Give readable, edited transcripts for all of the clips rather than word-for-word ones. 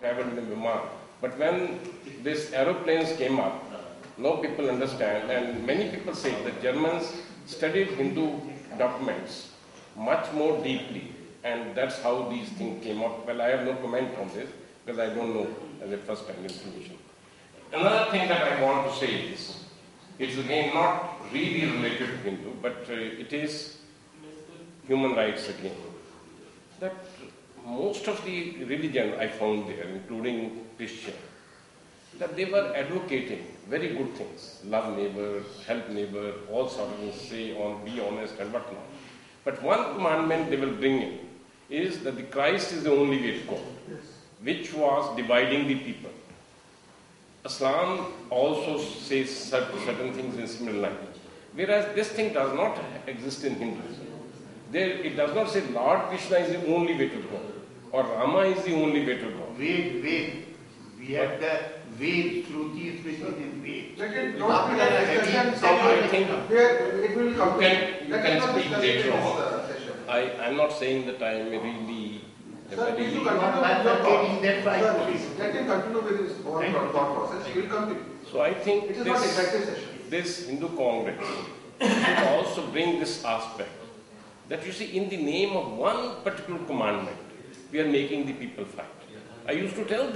traveled in Viman. But when these aeroplanes came up, now people understand, and many people say that Germans studied Hindu documents much more deeply, and that's how these things came up. Well, I have no comment on this because I don't know as a first-hand information. Another thing that I want to say is, it's again not really related to Hindu, but it is human rights again. That most of the religion I found there, including Christian, that they were advocating very good things, love neighbor, help neighbor, all sorts of things, say on, be honest and whatnot. But one commandment they will bring in is that the Christ is the only way to go, which was dividing the people. Islam also says certain things in similar language, whereas this thing does not exist in Hinduism. It does not say Lord Krishna is the only way to go, or Rama is the only way to go. Ved. We have the Ved, Shrutis, which is in Ved. I think it will come. You can speak later on. I'm not saying that I am really Sir, very... you let him continue with his own thought process. He will continue. So I think it is not executive session. This Hindu Congress should also bring this aspect that you see, in the name of one particular commandment, we are making the people fight. I used to tell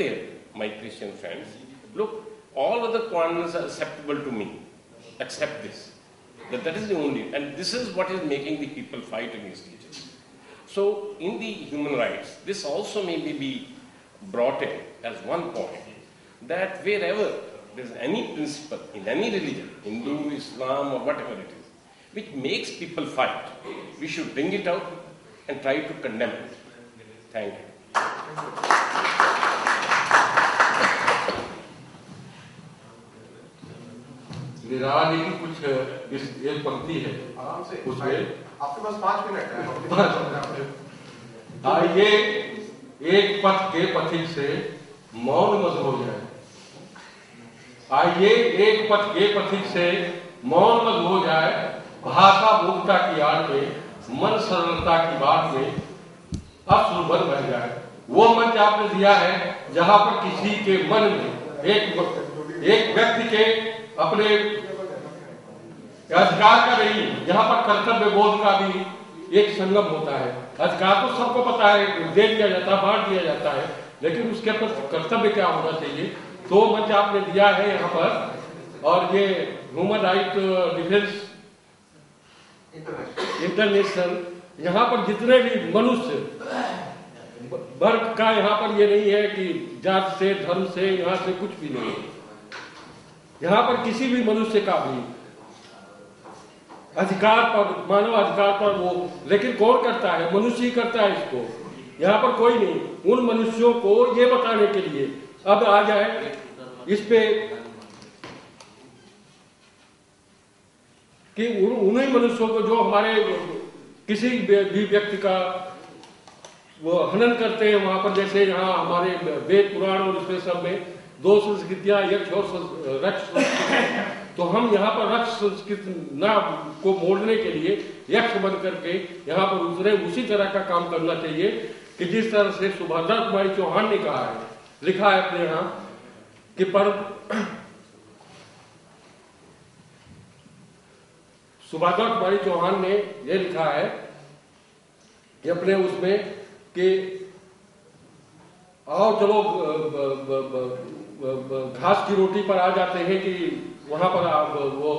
my Christian friends, look, all other commandments are acceptable to me, except this. That is the only, and this is what is making the people fight against each other. So in the human rights, this also may be brought in as one point, that wherever there is any principle in any religion, Hindu, Islam or whatever it is, which makes people fight, we should bring it out and try to condemn it. Thank you. निराली की कुछ एक पंक्ति है आराम से उसमें आपके पास 5 मिनट है। आइए एक पथ के पथिक से मौन मत हो जाए। आइए एक पथ के पथिक से मौन मत हो जाए। भाषा मूर्खता की आड़ में, मन सरलता की बात में अश्रुभर बह जाए। वो मंच आपने दिया है जहां पर किसी के मन में एक व्यक्ति के अपने अधिकार का नहीं, यहाँ पर कर्तव्य बोध का भी एक संगम होता है। अधिकार तो सबको पता है, दे दिया जाता है, बांट दिया जाता है, लेकिन उसके पर कर्तव्य क्या होना चाहिए, तो मंच आपने दिया है यहाँ पर। और ये ह्यूमन राइट डिफेंस इंटरनेशनल, यहाँ पर जितने भी मनुष्य वर्ग का यहाँ पर ये नहीं है कि जात से, धर्म से, यहाँ से कुछ भी नहीं है। यहाँ पर किसी भी मनुष्य का भी अधिकार पर, मानव अधिकार पर वो, लेकिन कौन करता है? मनुष्य ही करता है इसको। यहाँ पर कोई नहीं। उन मनुष्यों को ये बताने के लिए अब आ जाए इस पे कि उन्हीं मनुष्यों को जो हमारे किसी भी व्यक्ति का वो हनन करते हैं वहां पर, जैसे यहाँ हमारे वेद पुराण और इसमें सब में 2 संस्कृतियां, यक्ष और रक्ष संस्कृति, तो हम यहाँ पर रक्ष संस्कृति ना को मोड़ने के लिए यक्ष बन करके यहाँ पर उतरे। उसी तरह का काम करना चाहिए कि जिस तरह से सुभद्रा कुमारी चौहान ने कहा है, लिखा है अपने यहाँ कि सुभद्रा कुमारी चौहान ने ये लिखा है कि अपने उसमें कि आओ चलो घास की रोटी पर आ जाते हैं कि वहां पर वो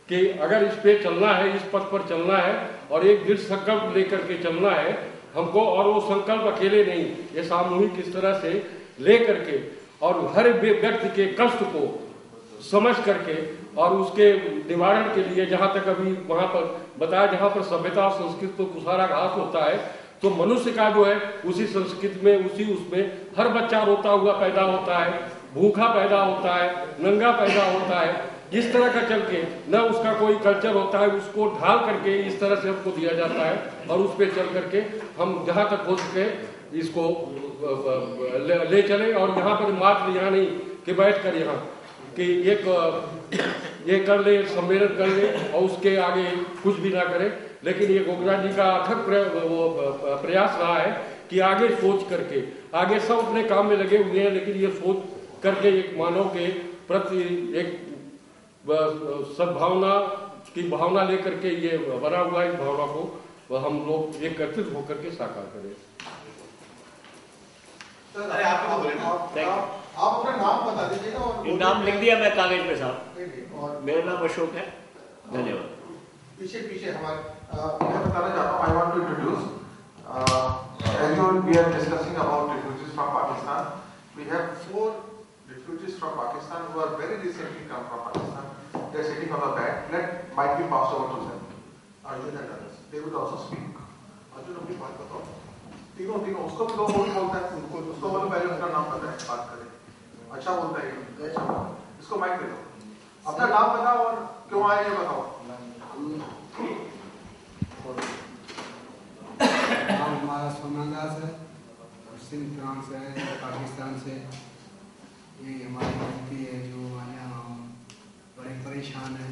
कि अगर इस पे चलना है, इस पथ पर चलना है और एक दृढ़ संकल्प लेकर के चलना है हमको, और वो संकल्प अकेले नहीं, ये सामूहिक इस तरह से ले करके और हर व्यक्ति के कष्ट को समझ करके और उसके निवारण के लिए, जहां तक अभी वहां पर बताया जहां पर सभ्यता और संस्कृति तो कुसारा घास होता है, तो मनुष्य का जो है उसी संस्कृति में, उसी उसमें हर बच्चा रोता हुआ पैदा होता है, भूखा पैदा होता है, नंगा पैदा होता है। इस तरह का चल के न उसका कोई कल्चर होता है, उसको ढाल करके इस तरह से हमको दिया जाता है और उस पर चल करके हम जहाँ तक हो सके इसको ले चले। और यहाँ पर मात्र यहाँ नहीं कि बैठ कर यहाँ कि ये कर ले, सम्मेलन कर ले और उसके आगे कुछ भी ना करें, लेकिन ये गोगरा जी का अथक प्रयास रहा है कि आगे सोच करके, आगे सब अपने काम में लगे हुए हैं, लेकिन ये सोच करके एक मानव के प्रति एक सद्भावना की भावना लेकर के ये बना हुआ है। इस भावना को हम लोग एकत्रित होकर के साकार करें। अरे आप अपना नाम बता दीजिएगा और नाम लिख दिया मैं कागज पे साहब। और मेरा नाम अशोक है। धन्यवाद। पीछे हमारे मैं बताना चाहता हूँ, I want to introduce as we are discussing about refugees from Pakistan, we have 4 refugees from Pakistan who are very recently come from Pakistan. They are sitting on the back. Let might be passed over to them. Arjun and others. They will also speak. Arjun अपनी बात बताओ। तीनों उसको भी 2 बोल बोलता है, उसको बोलो पहले उसका नाम पता है, बात करें। अच्छा बोलता है, इसको माइक दे दो। अपना नाम बताओ और क्यों आए ये बताओ। हमारा सोनादास है और सिंध प्रांत से है, पाकिस्तान से। ये हमारी व्यक्ति है जो यहाँ बड़े परेशान है।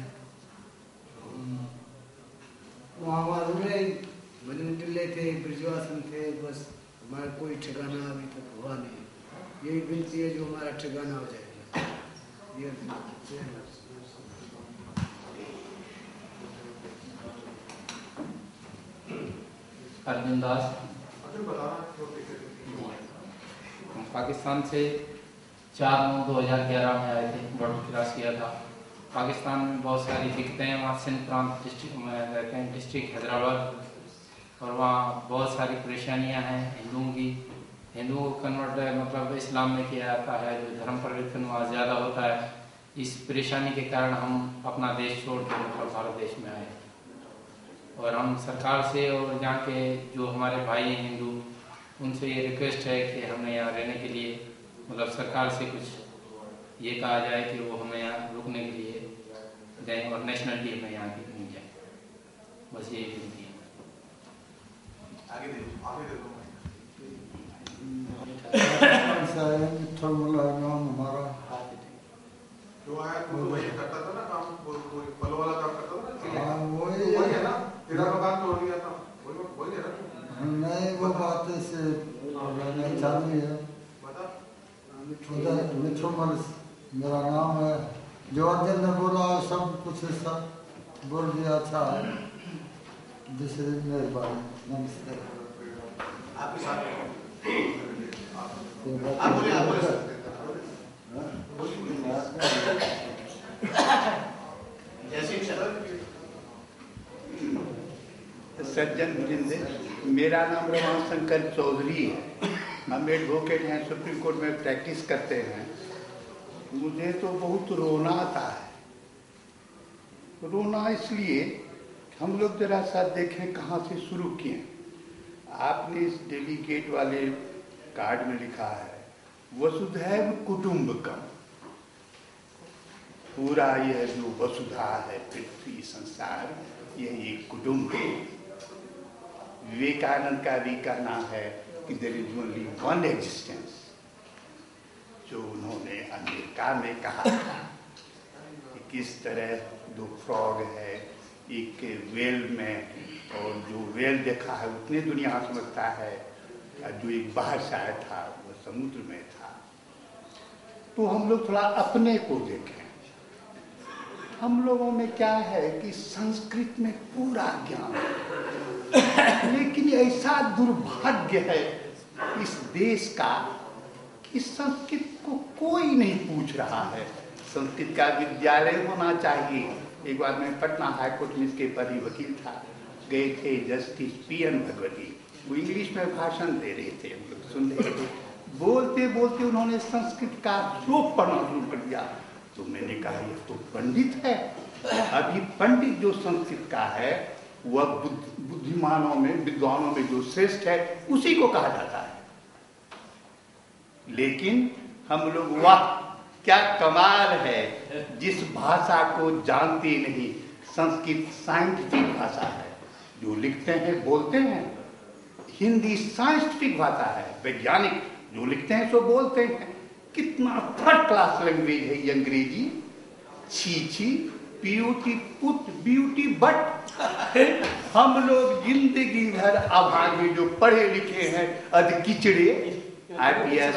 वहाँ मालूम है भजन टिल्ले थे, ब्रिजवासन थे, बस हमारा कोई ठिकाना अभी तक हुआ नहीं। यही विनती है जो हमारा ठिकाना हो जाएगा। ये अर्जुन दास पाकिस्तान से 4/9/2011 में आए थे, बॉर्डर क्रॉस किया था। पाकिस्तान में बहुत सारी दिक्कतें हैं। वहाँ सिंध प्रांत डिस्ट्रिक्ट में रहते हैं, डिस्ट्रिक्ट हैदराबाद, और वहाँ बहुत सारी परेशानियाँ हैं हिंदुओं की। हिंदुओं को कन्वर्ट मतलब इस्लाम में किया जाता है, जो धर्म परिवर्तन वहाँ ज़्यादा होता है। इस परेशानी के कारण हम अपना देश छोड़ कर मतलब भारत देश में आए, और हम सरकार से और यहाँ के जो हमारे भाई हैं हिंदू, उनसे ये रिक्वेस्ट है कि हमें यहाँ रहने के लिए मतलब सरकार से कुछ ये कहा जाए कि वो हमें यहाँ रुकने के लिए दें और नेशनलिटी हमें यहाँ की मिल जाए। बस यही विनती है। आगे दे दो। हमारा जो आया वो ये करता था ना काम, वो फलों वाला काम करता था ना। वही है ना, तेरा मकान तोड़ दिया था, वही है ना। नहीं, वो बात से चालू है। बता। मिठू मेरा नाम है। जो अर्जुन ने बोला सब कुछ सब बोल दिया। अच्छा है, दूसरे मेहरबानी। नमस्ते। आपके साथ आप बोलिए। सज्जन वृंद, मेरा नाम रमान शंकर चौधरी है। हम एडवोकेट हैं, सुप्रीम कोर्ट में प्रैक्टिस करते हैं। मुझे तो बहुत रोना आता है। रोना इसलिए हम लोग जरा सा देखें कहाँ से शुरू किए। आपने इस डेलीगेट वाले कार्ड में लिखा है वसुधैव कुटुंबकम। पूरा यह जो वसुधा है, पृथ्वी, संसार, यह एक कुटुंब है। विवेकानंद का भी कहना है कि there is only one existence, जो उन्होंने अमेरिका में कहा था कि किस तरह 2 फ्रॉग है, एक वेल में, और जो वेल देखा है उतनी दुनिया समझता है, जो एक बाहर से आया था वो समुद्र में था। तो हम लोग थोड़ा अपने को देखें। हम लोगों में क्या है कि संस्कृत में पूरा ज्ञान है, लेकिन ऐसा दुर्भाग्य है इस देश का कि संस्कृत को कोई नहीं पूछ रहा है। संस्कृत का विद्यालय होना चाहिए। एक बार मैं पटना हाईकोर्ट में इसके पर ही वकील था, गए थे जस्टिस पी.एन. भगवती, वो इंग्लिश में भाषण दे रहे थे, हम लोग सुन रहे थे। बोलते बोलते उन्होंने संस्कृत का श्लोक पढ़ना शुरू कर दिया। तो मैंने कहा ये तो पंडित है। अभी पंडित जो संस्कृत का है वह बुद्धिमानों में, विद्वानों में जो श्रेष्ठ है उसी को कहा जाता है। लेकिन हम लोग, वाह क्या कमाल है, जिस भाषा को जानते नहीं। संस्कृत साइंटिफिक भाषा है, जो लिखते हैं बोलते हैं। हिंदी साइंटिफिक भाषा है, वैज्ञानिक, जो लिखते हैं सो बोलते हैं। कितना थर्ड क्लास लैंग्वेज है ये अंग्रेजी। छी छी, ब्यूटी पुट ब्यूटी बट हम लोग जिंदगी भर अभागे जो पढ़े लिखे हैं अध किचड़े IPS